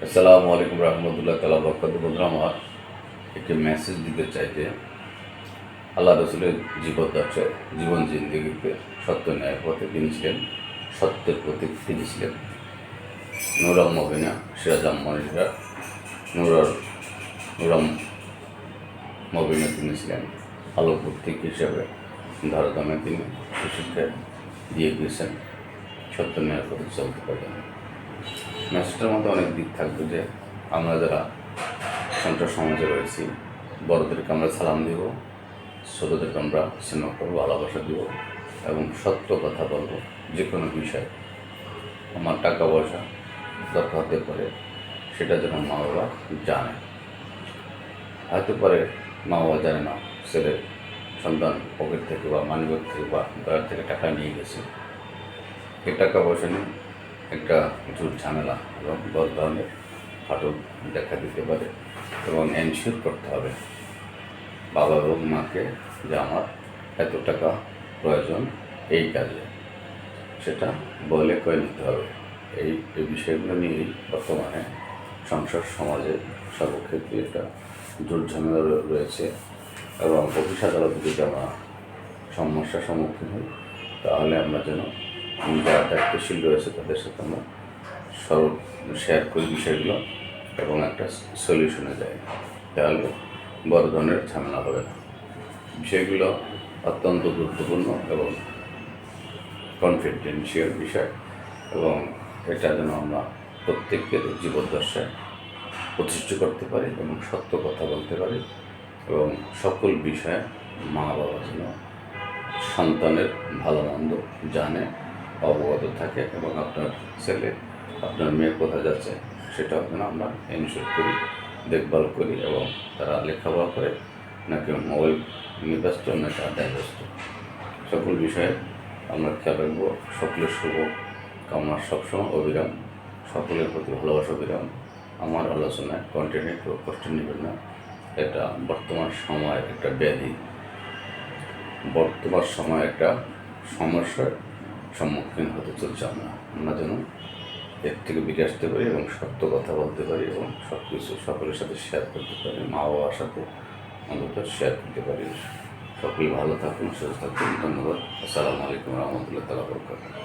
আসসালামু আলাইকুম রহমতুল্লাহ তালা বরকাত। বন্ধুরা, আমার একটি মেসেজ দিতে চাই যে আল্লাহ রসুলের জীবদ্দশায় জীবন জিন্দিগিতে সত্য ন্যায়ের পথে তিনি ছিলেন, সত্যের প্রতীক তিনি ছিলেন। নুরাম মবিনা সিরাজাম মনিরা নুরার নুরাম মবিনা তিনি ছিলেন আলো প্রতীক হিসেবে ধরাধামে তিনি সুশিক্ষা দিয়ে গিয়েছেন সত্য ন্যায়ের পথে চলতে পারেন। মেসেজটার মধ্যে অনেক দিক থাকবে যে আমরা যারা সন্ত্রাস সমাজে রয়েছি, বড়দেরকে আমরা সালাম দিব, ছোটোদেরকে আমরা স্নেহ করবো, ভালোবাসা দিব এবং সত্য কথা বলবো। যে কোনো বিষয়, আমার টাকা পয়সা দরকার হতে পারে, সেটা যেন মা বাবা জানে। হয়তো পারে মা বাবা জানে না ছেলে সন্তান পকেট থেকে বা মানিব্যাগ থেকে বা দয়ার থেকে টাকা নিয়ে গেছে। এই টাকা পয়সা নিয়ে একটা ঝুট ঝামেলা এবং বড় ধরনের ফাটল দেখা দিতে পারে এবং এনশিওর করতে হবে বাবা এবং মাকে যে আমার এত টাকা প্রয়োজন এই কাজে, সেটা বলে কয়ে নিতে হবে। এই বিষয়গুলো নিয়েই বর্তমানে সংসার সমাজে সর্বক্ষেত্রে একটা ঝুট ঝামেলা রয়েছে এবং অফিস আদালতে যদি আমরা সমস্যার সম্মুখীন হই, তাহলে আমরা যেন যারা দায়িত্বশীল রয়েছে তাদের সাথে আমরা সব শেয়ার করি বিষয়গুলো এবং একটা সলিউশনে যাই, তাহলে বড় ধরনের ঝামেলা হবে না। বিষয়গুলো অত্যন্ত গুরুত্বপূর্ণ এবং কনফিডেন্সিয়াল বিষয় এবং এটা যেন আমরা প্রত্যেকের জীবদ্দশায় প্রতিষ্ঠিত করতে পারি এবং সত্য কথা বলতে পারি এবং সকল বিষয়ে মা বাবা যেন সন্তানের ভালো মন্দ জানে, অবগত থাকে এবং আপনার ছেলে আপনার মেয়ে কোথায় যাচ্ছে সেটাও যেন আমরা এনশিওর করি, দেখভাল করি এবং তারা লেখাপড়া করে নাকি মোবাইল নিয়ে ব্যস্ত নাকি আড্ডায় ব্যস্ত, সকল বিষয়ে আমরা খেয়াল রাখবো। সকলের শুভ কামনা সবসময় অবিরাম, সকলের প্রতি ভালোবাসা অবিরাম। আমার আলোচনায় কন্টিনিউ কেউ কষ্ট নেবেন না। এটা বর্তমান সময়ের একটা ব্যাধি, বর্তমান সময় একটা সমস্যার সম্মুখীন হতে চলছে। আমরা যেন এর থেকে বেরিয়ে আসতে পারি এবং সত্য কথা বলতে পারি এবং সব কিছু সকলের সাথে শেয়ার করতে পারি, মা বাবার সাথে অন্তত শেয়ার করতে পারি। সকলে ভালো থাকুন, সুস্থ থাকুন। ধন্যবাদ। আসসালামু আলাইকুম রহমতুল্লাহ তাআলা বরকাতুহু।